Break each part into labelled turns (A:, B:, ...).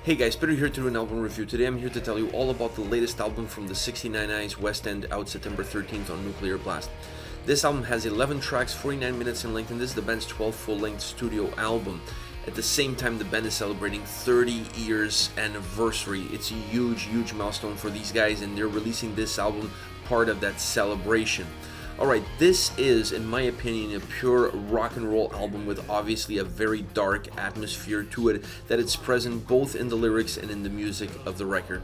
A: Hey guys, Peter here to do an album review. Today I'm here to tell you all about the latest album from the 69 Eyes West End, out September 13th on Nuclear Blast. This album has 11 tracks, 49 minutes in length, and this is the band's 12th full-length studio album. At the same time, the band is celebrating 30 years anniversary. It's a huge milestone for these guys, and they're releasing this album part of that celebration. Alright, this is, in my opinion, a pure rock and roll album with obviously a very dark atmosphere to it that it's present both in the lyrics and in the music of the record.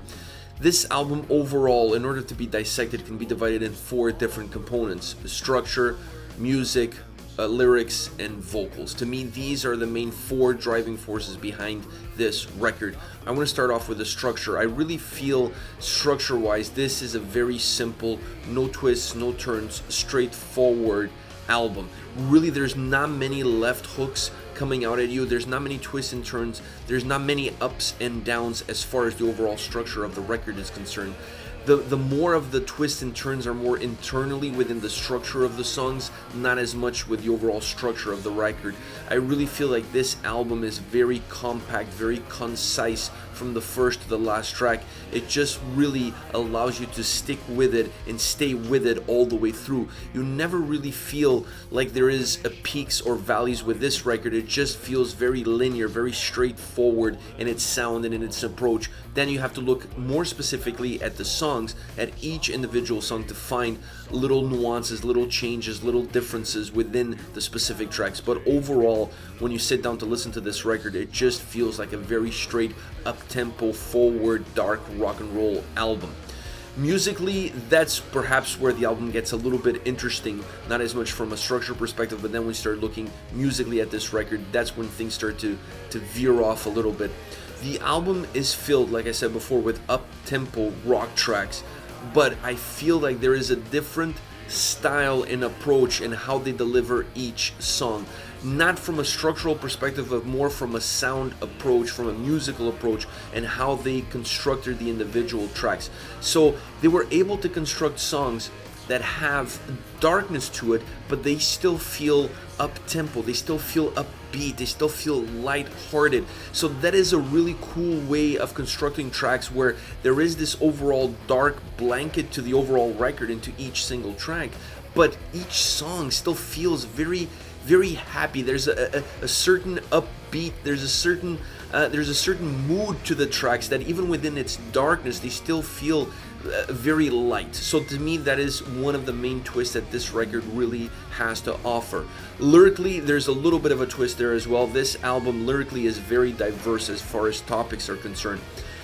A: This album overall, in order to be dissected, can be divided in 4 different components: structure, music, lyrics, and vocals. To me, these are the main 4 driving forces behind this record. I want to start off with the structure. I really feel structure-wise, this is a very simple, no twists, no turns, straightforward album. Really, there's not many left hooks coming out at you. There's not many twists and turns. There's not many ups and downs as far as the overall structure of the record is concerned. The more of the twists and turns are more internally within the structure of the songs, not as much with the overall structure of the record. I really feel like this album is very compact, very concise from the first to the last track. It just really allows you to stick with it and stay with it all the way through. You never really feel like there is a peaks or valleys with this record. It just feels very linear, very straightforward in its sound and in its approach. Then you have to look more specifically at the songs, at each individual song, to find little nuances, little changes, little differences within the specific tracks. But overall, when you sit down to listen to this record, it just feels like a very straight up-tempo, forward, dark rock and roll album. Musically, that's perhaps where the album gets a little bit interesting, not as much from a structure perspective, but then when we start looking musically at this record, that's when things start to veer off a little bit. The album is filled, like I said before, with up-tempo rock tracks, but I feel like there is a different style and approach in how they deliver each song. Not from a structural perspective, but more from a sound approach, from a musical approach, and how they constructed the individual tracks. So they were able to construct songs that have darkness to it, but they still feel up-tempo, they still feel upbeat, they still feel light-hearted. So that is a really cool way of constructing tracks where there is this overall dark blanket to the overall record into each single track, but each song still feels very happy. There's a certain upbeat, there's a certain mood to the tracks that even within its darkness, they still feel very light. So to me, that is one of the main twists that this record really has to offer. Lyrically, there's a little bit of a twist there as well. This album lyrically is very diverse as far as topics are concerned.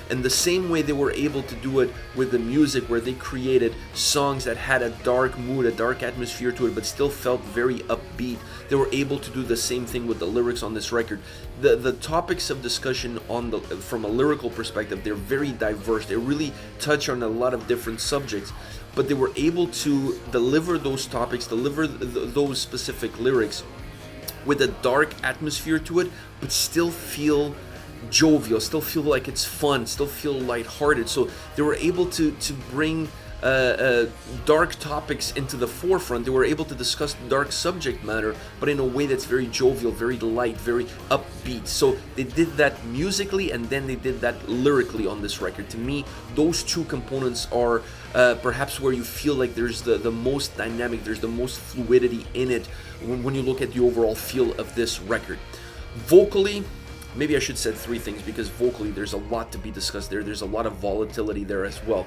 A: And the same way they were able to do it with the music, where they created songs that had a dark mood, a dark atmosphere to it, but still felt very upbeat, they were able to do the same thing with the lyrics on this record. The topics of discussion from a lyrical perspective, they're very diverse. They really touch on a lot of different subjects, but they were able to deliver those topics, deliver those specific lyrics with a dark atmosphere to it, but still feel jovial, still feel like it's fun, still feel lighthearted. So they were able to bring dark topics into the forefront. They were able to discuss dark subject matter, but in a way that's very jovial, very light, very upbeat. So they did that musically, and then they did that lyrically on this record. To me, those 2 components are perhaps where you feel like there's the most dynamic, there's the most fluidity in it when you look at the overall feel of this record. Vocally, maybe I should say 3 things, because vocally there's a lot to be discussed there. There's a lot of volatility there as well.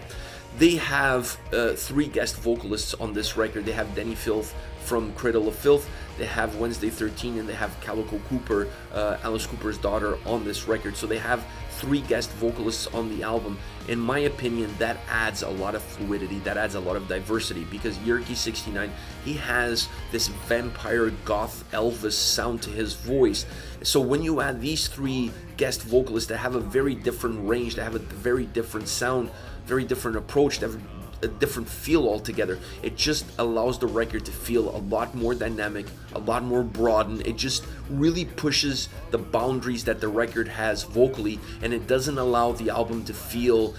A: They have 3 guest vocalists on this record. They have Denny Filth from Cradle of Filth, they have Wednesday 13, and they have Calico Cooper, Alice Cooper's daughter, on this record. So they have 3 guest vocalists on the album. In my opinion, that adds a lot of fluidity, that adds a lot of diversity, because Yerky 69, he has this vampire goth Elvis sound to his voice. So when you add these 3 guest vocalists that have a very different range, that have a very different sound, very different approach, that have a different feel altogether, it just allows the record to feel a lot more dynamic, a lot more broadened. It just really pushes the boundaries that the record has vocally, and it doesn't allow the album to feel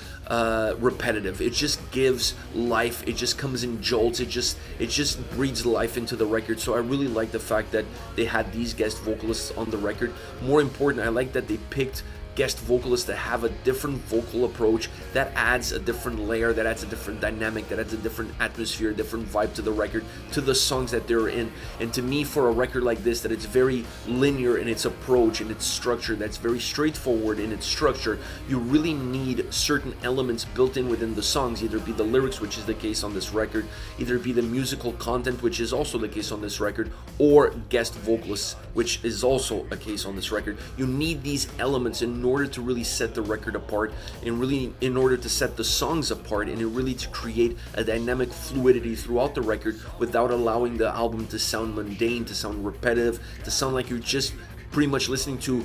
A: repetitive. It just gives life, it just comes in jolts, it just breathes life into the record. So I really like the fact that they had these guest vocalists on the record. More important, I like that they picked guest vocalists that have a different vocal approach that adds a different layer, that adds a different dynamic, that adds a different atmosphere, different vibe to the record, to the songs that they're in. And to me, for a record like this, that it's very linear in its approach and its structure, that's very straightforward in its structure, you really need certain elements built in within the songs, either be the lyrics, which is the case on this record, either be the musical content, which is also the case on this record, or guest vocalists, which is also a case on this record. You need these elements in order to really set the record apart, and really in order to set the songs apart, and really to create a dynamic fluidity throughout the record without allowing the album to sound mundane, to sound repetitive, to sound like you're just pretty much listening to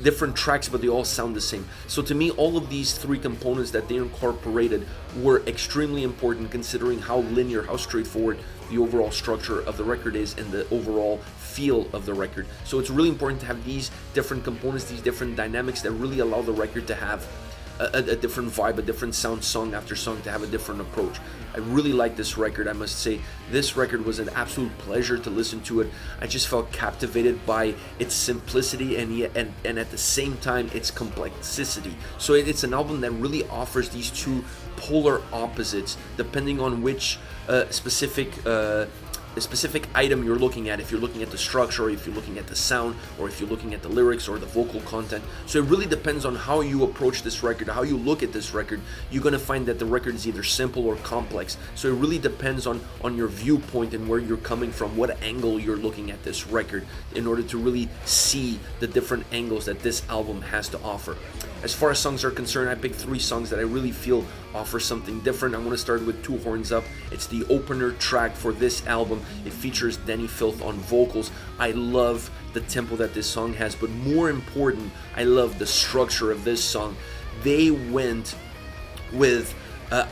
A: different tracks, but they all sound the same. So to me, all of these three components that they incorporated were extremely important, considering how linear, how straightforward the overall structure of the record is and the overall feel of the record. So it's really important to have these different components, these different dynamics that really allow the record to have a different vibe, a different sound, song after song, to have a different approach. I really like this record. I must say, this record was an absolute pleasure to listen to it. I just felt captivated by its simplicity and at the same time its complexity. So it's an album that really offers these two polar opposites depending on which specific item you're looking at, if you're looking at the structure, or if you're looking at the sound, or if you're looking at the lyrics or the vocal content. So it really depends on how you approach this record, how you look at this record. You're going to find that the record is either simple or complex. So it really depends on your viewpoint and where you're coming from, what angle you're looking at this record, in order to really see the different angles that this album has to offer. As far as songs are concerned, I picked 3 songs that I really feel offer something different. I want to start with Two Horns Up. It's the opener track for this album. It features Danny Filth on vocals. I love the tempo that this song has, but more important, I love the structure of this song. They went with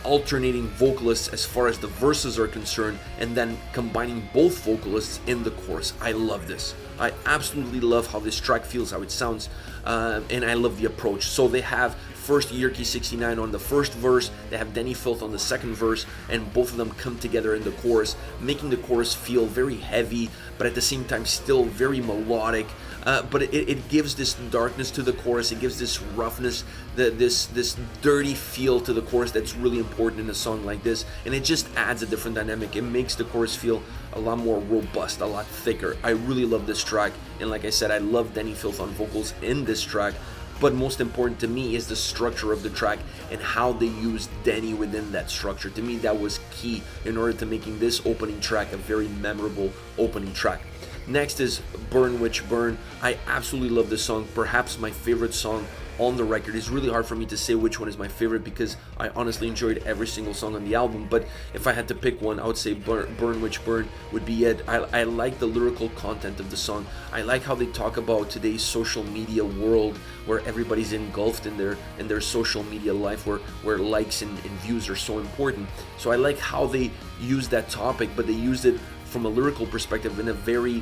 A: alternating vocalists as far as the verses are concerned, and then combining both vocalists in the chorus. I love this. I absolutely love how this track feels, how it sounds, and I love the approach. So they have first Yerky 69 on the first verse, they have Danny Filth on the second verse, and both of them come together in the chorus, making the chorus feel very heavy, but at the same time still very melodic. But it gives this darkness to the chorus, it gives this roughness, this dirty feel to the chorus that's really important in a song like this, and it just adds a different dynamic. It makes the chorus feel a lot more robust, a lot thicker. I really love this track, and like I said, I love Danny Filth on vocals in this track, but most important to me is the structure of the track and how they used Danny within that structure. To me, that was key in order to making this opening track a very memorable opening track. Next is Burn Witch Burn. I absolutely love this song, perhaps my favorite song on the record. It's really hard for me to say which one is my favorite because I honestly enjoyed every single song on the album, but if I had to pick one, I would say Burn Witch Burn would be it. I like the lyrical content of the song. I like how they talk about today's social media world where everybody's engulfed in their social media life, where likes and views are so important. So I like how they use that topic, but they used it from a lyrical perspective in a very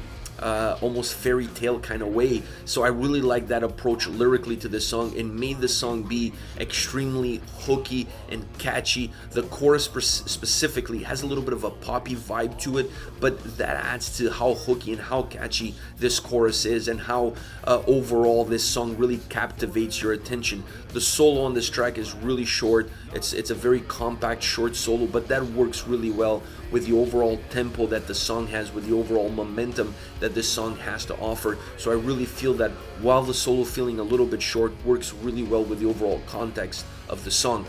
A: almost fairy tale kind of way. So I really like that approach lyrically to this song, and made the song be extremely hooky and catchy. The chorus specifically has a little bit of a poppy vibe to it, but that adds to how hooky and how catchy this chorus is, and how overall this song really captivates your attention. The solo on this track is really short. It's a very compact, short solo, but that works really well with the overall tempo that the song has, with the overall momentum that this song has to offer. So I really feel that while the solo feeling a little bit short, works really well with the overall context of the song.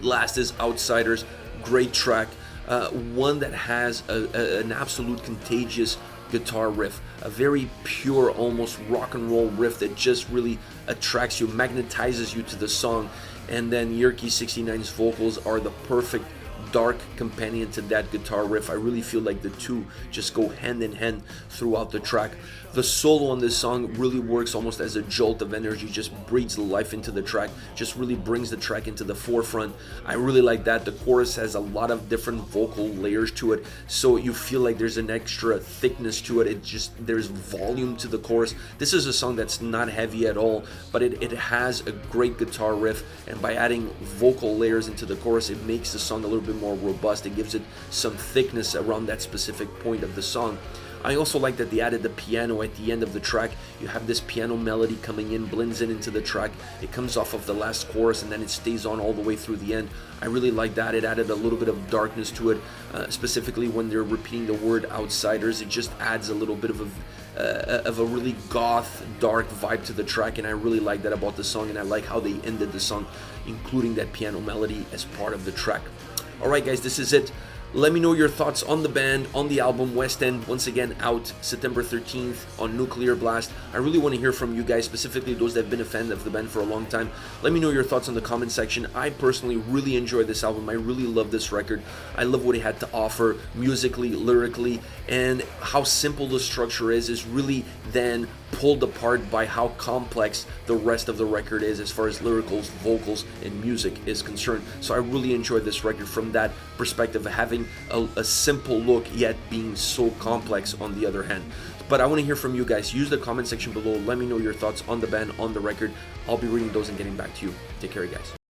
A: Last is Outsiders. Great track, one that has an absolute contagious guitar riff, a very pure, almost rock and roll riff that just really attracts you, magnetizes you to the song. And then Yerky 69's vocals are the perfect dark companion to that guitar riff. I really feel like the two just go hand in hand throughout the track. The solo on this song really works almost as a jolt of energy, just breathes life into the track, just really brings the track into the forefront. I really like that. The chorus has a lot of different vocal layers to it, so you feel like there's an extra thickness to it. There's volume to the chorus. This is a song that's not heavy at all, but it has a great guitar riff, and by adding vocal layers into the chorus, it makes the song a little bit more robust. It gives it some thickness around that specific point of the song. I also like that they added the piano at the end of the track. You have this piano melody coming in, blends in into the track. It comes off of the last chorus and then it stays on all the way through the end. I really like that. It added a little bit of darkness to it, specifically when they're repeating the word outsiders. It just adds a little bit of a really goth, dark vibe to the track, and I really like that about the song, and I like how they ended the song, including that piano melody as part of the track. Alright guys, this is it. Let me know your thoughts on the band, on the album West End, once again out September 13th on Nuclear Blast. I really want to hear from you guys, specifically those that have been a fan of the band for a long time. Let me know your thoughts in the comment section. I personally really enjoyed this album. I really love this record. I love what it had to offer musically, lyrically, and how simple the structure is really then pulled apart by how complex the rest of the record is as far as lyricals, vocals, and music is concerned. So I really enjoyed this record from that perspective, having a simple look yet being so complex on the other hand. But I want to hear from you guys. Use the comment section below. Let me know your thoughts on the band, on the record. I'll be reading those and getting back to you. Take care, guys.